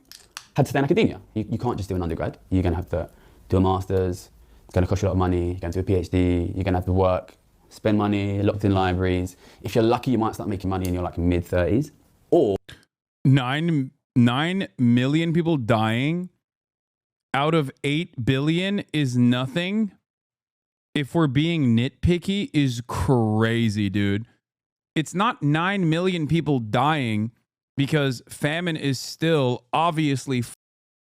have to stay in academia. You can't just do an undergrad. You're going to have to do a master's. It's going to cost you a lot of money. You're going to do a PhD. You're going to have to work, spend money, locked in libraries. If you're lucky, you might start making money in your mid-30s. Or 9 million people dying out of 8 billion is nothing. If we're being nitpicky, is crazy, dude. It's not 9 million people dying because famine is still obviously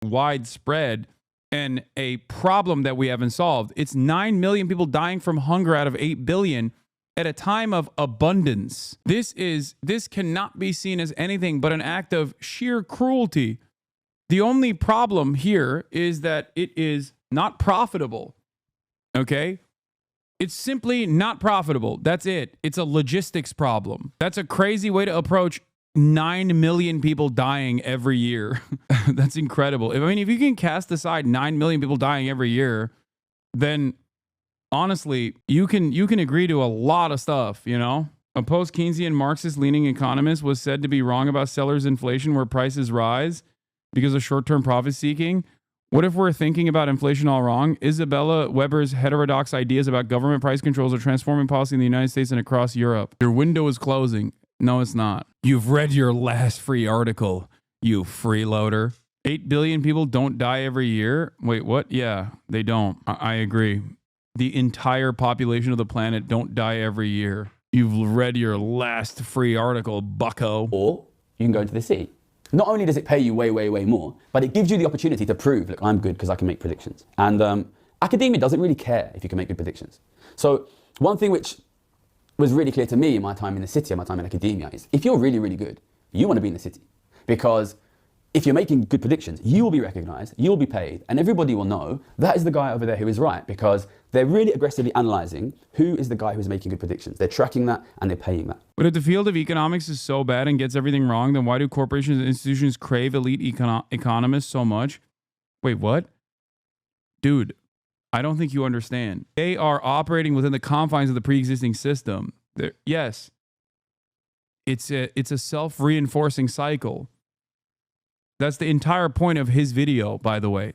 widespread and a problem that we haven't solved. It's 9 million people dying from hunger out of 8 billion at a time of abundance. This cannot be seen as anything but an act of sheer cruelty. The only problem here is that it is not profitable. Okay? It's simply not profitable. That's it. It's a logistics problem. That's a crazy way to approach 9 million people dying every year. That's incredible. If you can cast aside 9 million people dying every year, then honestly, you can agree to a lot of stuff, A post-Keynesian Marxist-leaning economist was said to be wrong about sellers' inflation where prices rise because of short-term profit-seeking. What if we're thinking about inflation all wrong? Isabella Weber's heterodox ideas about government price controls are transforming policy in the United States and across Europe. Your window is closing. No, it's not. You've read your last free article, you freeloader. 8 billion people don't die every year. Wait, what? Yeah, they don't. I agree. The entire population of the planet don't die every year. You've read your last free article, bucko. Or you can go into the city. Not only does it pay you way, way, way more, but it gives you the opportunity to prove, look, I'm good because I can make predictions. And academia doesn't really care if you can make good predictions. So one thing which was really clear to me in my time in the city and my time in academia is if you're really, really good, you want to be in the city. Because if you're making good predictions, you will be recognized, you'll be paid, and everybody will know that is the guy over there who is right, because they're really aggressively analyzing who is the guy who's making good predictions. They're tracking that and they're paying that. But if the field of economics is so bad and gets everything wrong, then why do corporations and institutions crave elite economists so much? Wait, what? Dude, I don't think you understand. They are operating within the confines of the pre-existing system. Yes, it's a self-reinforcing cycle. That's the entire point of his video, by the way.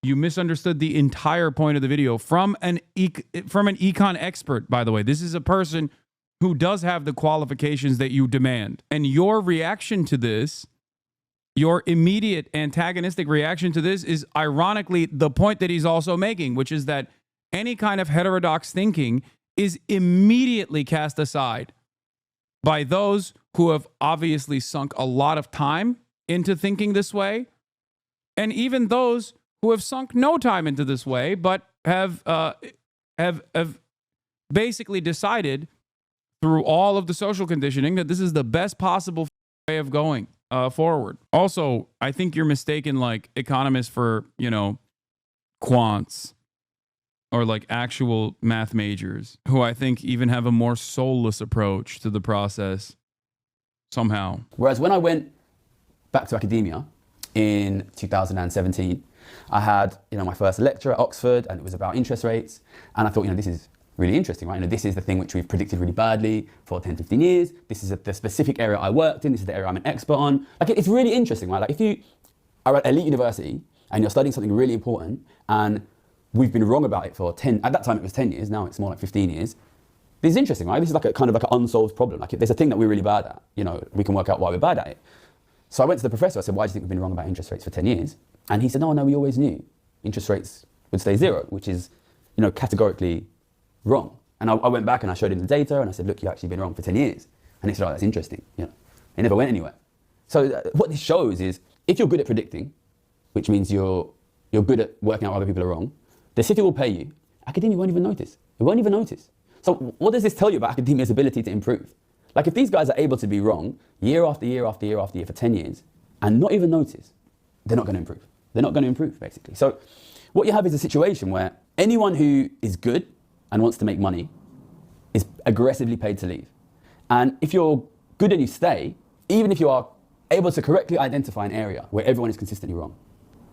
You misunderstood the entire point of the video from an econ expert, by the way. This is a person who does have the qualifications that you demand. And your reaction to this, your immediate antagonistic reaction to this is ironically the point that he's also making, which is that any kind of heterodox thinking is immediately cast aside by those who have obviously sunk a lot of time into thinking this way, and even those who have sunk no time into this way, but have basically decided through all of the social conditioning that this is the best possible way of going forward. Also, I think you're mistaken economists for, quants or actual math majors who I think even have a more soulless approach to the process somehow. Whereas when I went back to academia in 2017, I had, my first lecture at Oxford, and it was about interest rates. And I thought, this is really interesting, right? This is the thing which we've predicted really badly for 10, 15 years. This is the specific area I worked in. This is the area I'm an expert on. It's really interesting, right? If you are at elite university and you're studying something really important, and we've been wrong about it for at that time it was 10 years, now it's more like 15 years. This is interesting, right? This is kind of an unsolved problem. There's a thing that we're really bad at. We can work out why we're bad at it. So I went to the professor, I said, why do you think we've been wrong about interest rates for 10 years? And he said, no, we always knew interest rates would stay zero, which is, categorically wrong. And I went back and I showed him the data and I said, look, you've actually been wrong for 10 years. And he said, oh, that's interesting. It never went anywhere. So what this shows is if you're good at predicting, which means you're good at working out why other people are wrong, the city will pay you academia won't even notice. It won't even notice. So what does this tell you about academia's ability to improve? Like if these guys are able to be wrong year after year after year after year for 10 years and not even notice, they're not going to improve. They're not going to improve, basically. So what you have is a situation where anyone who is good and wants to make money is aggressively paid to leave. And if you're good and you stay, even if you are able to correctly identify an area where everyone is consistently wrong,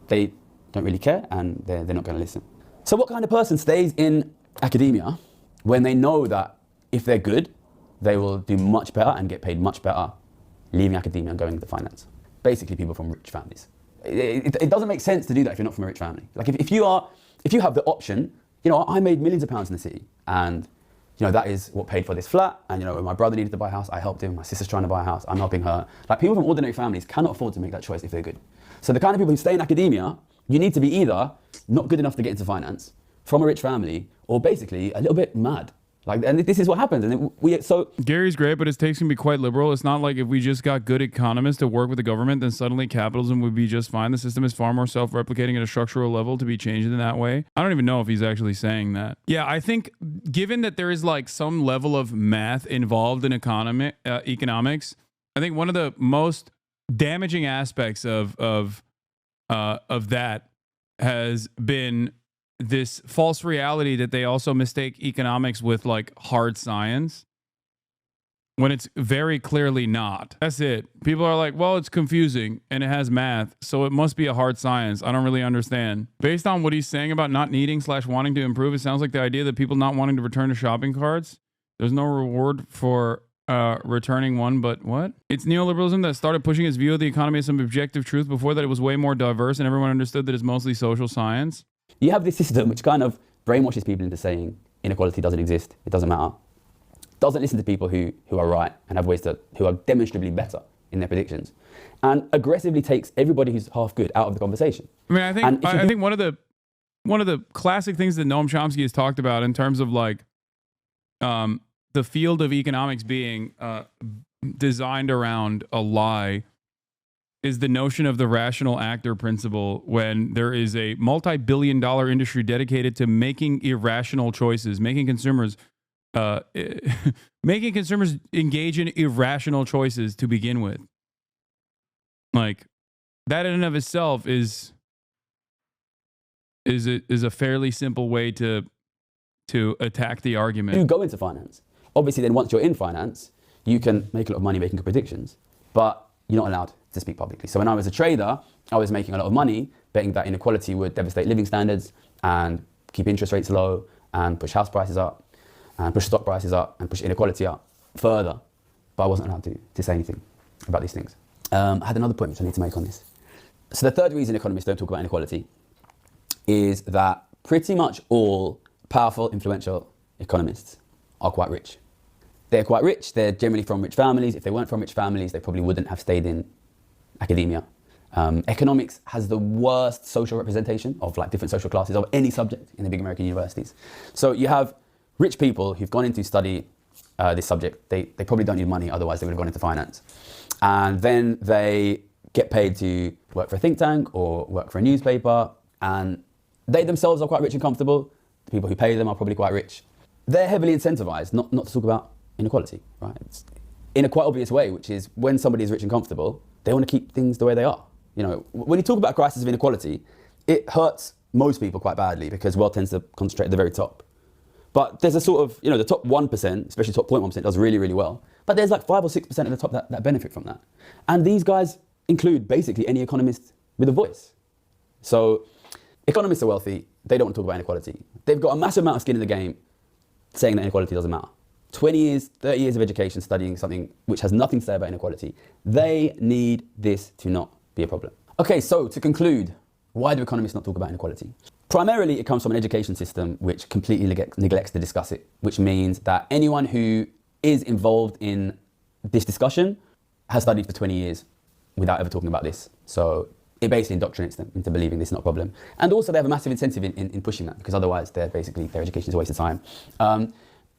they don't really care and they're not going to listen. So what kind of person stays in academia when they know that if they're good, they will do much better and get paid much better leaving academia and going into finance? Basically people from rich families. It doesn't make sense to do that if you're not from a rich family. Like if you have the option, you know, I made millions of pounds in the city and you know, that is what paid for this flat. And you know, when my brother needed to buy a house, I helped him. My sister's trying to buy a house, I'm helping her. Like people from ordinary families cannot afford to make that choice if they're good. So the kind of people who stay in academia, you need to be either not good enough to get into finance, from a rich family, or basically a little bit mad. Like, and this is what happens. And Gary's great, but his takes can be quite liberal. It's not like if we just got good economists to work with the government, then suddenly capitalism would be just fine. The system is far more self-replicating at a structural level to be changed in that way. I don't even know if he's actually saying that. Yeah, I think given that there is like some level of math involved in economics, I think one of the most damaging aspects of that has been this false reality that they also mistake economics with like hard science when it's very clearly not. That's it. People are like, well, it's confusing and it has math, so it must be a hard science. I don't really understand. Based on what he's saying about not needing / wanting to improve, it sounds like the idea that people not wanting to return to shopping carts, there's no reward for returning one, but what? It's neoliberalism that started pushing its view of the economy as some objective truth. Before that, it was way more diverse and everyone understood that it's mostly social science. You have this system which kind of brainwashes people into saying inequality doesn't exist, it doesn't matter. Doesn't listen to people who are right and have ways who are demonstrably better in their predictions, and aggressively takes everybody who's half good out of the conversation. I mean, I think one of the classic things that Noam Chomsky has talked about in terms of like the field of economics being designed around a lie is the notion of the rational actor principle, when there is a multi-billion-dollar industry dedicated to making irrational choices, making consumers engage in irrational choices to begin with. Like that in and of itself is a fairly simple way to attack the argument. You go into finance. Obviously, then once you're in finance, you can make a lot of money making good predictions, but you're not allowed to speak publicly. So when I was a trader, I was making a lot of money betting that inequality would devastate living standards and keep interest rates low and push house prices up and push stock prices up and push inequality up further. But I wasn't allowed to say anything about these things. I had another point which I need to make on this. So the third reason economists don't talk about inequality is that pretty much all powerful, influential economists are quite rich. They're quite rich. They're generally from rich families. If they weren't from rich families, they probably wouldn't have stayed in academia. Economics has the worst social representation of like different social classes of any subject in the big American universities. So you have rich people who've gone in to study this subject. They probably don't need money, otherwise they would have gone into finance. And then they get paid to work for a think tank or work for a newspaper, and they themselves are quite rich and comfortable. The people who pay them are probably quite rich. They're heavily incentivized not to talk about inequality, right? It's in a quite obvious way, which is when somebody is rich and comfortable, they want to keep things the way they are. You know, when you talk about a crisis of inequality, it hurts most people quite badly because wealth tends to concentrate at the very top. But there's a sort of, you know, the top 1%, especially top 0.1% does really, really well. But there's like 5 or 6% at the top that benefit from that. And these guys include basically any economist with a voice. So economists are wealthy, they don't want to talk about inequality. They've got a massive amount of skin in the game saying that inequality doesn't matter. 20 years, 30 years of education studying something which has nothing to say about inequality. They need this to not be a problem. Okay, so to conclude, why do economists not talk about inequality? Primarily, it comes from an education system which completely neglects to discuss it, which means that anyone who is involved in this discussion has studied for 20 years without ever talking about this. So it basically indoctrinates them into believing this is not a problem. And also they have a massive incentive in pushing that, because otherwise their education is a waste of time.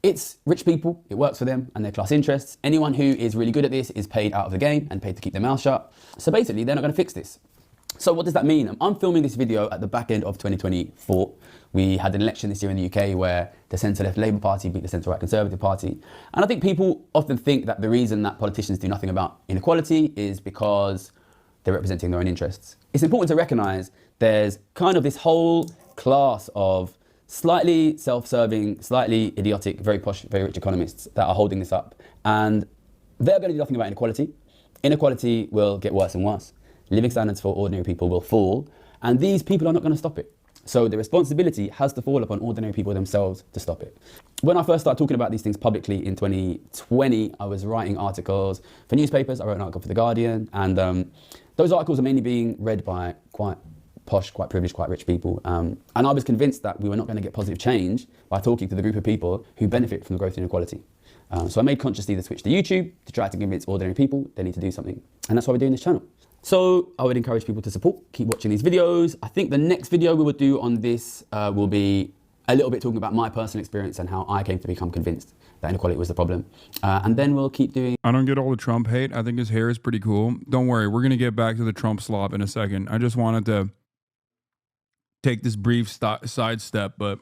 It's rich people, it works for them and their class interests. Anyone who is really good at this is paid out of the game and paid to keep their mouth shut. So basically they're not going to fix this. So what does that mean? I'm filming this video at the back end of 2024. We had an election this year in the UK where the centre-left Labour Party beat the centre-right Conservative Party. And I think people often think that the reason that politicians do nothing about inequality is because they're representing their own interests. It's important to recognise there's kind of this whole class of slightly self-serving, slightly idiotic, very posh, very rich economists that are holding this up. And they're going to do nothing about inequality. Inequality will get worse and worse. Living standards for ordinary people will fall, and these people are not going to stop it. So the responsibility has to fall upon ordinary people themselves to stop it. When I first started talking about these things publicly in 2020, I was writing articles for newspapers. I wrote an article for The Guardian, and those articles are mainly being read by quite posh, quite privileged, quite rich people. And I was convinced that we were not going to get positive change by talking to the group of people who benefit from the growth in inequality. So I made consciously the switch to YouTube to try to convince ordinary people they need to do something. And that's why we're doing this channel. So I would encourage people to support, keep watching these videos. I think the next video we will do on this will be a little bit talking about my personal experience and how I came to become convinced that inequality was the problem. And then we'll keep doing... I don't get all the Trump hate. I think his hair is pretty cool. Don't worry, we're going to get back to the Trump slop in a second. I just wanted to take this brief sidestep, but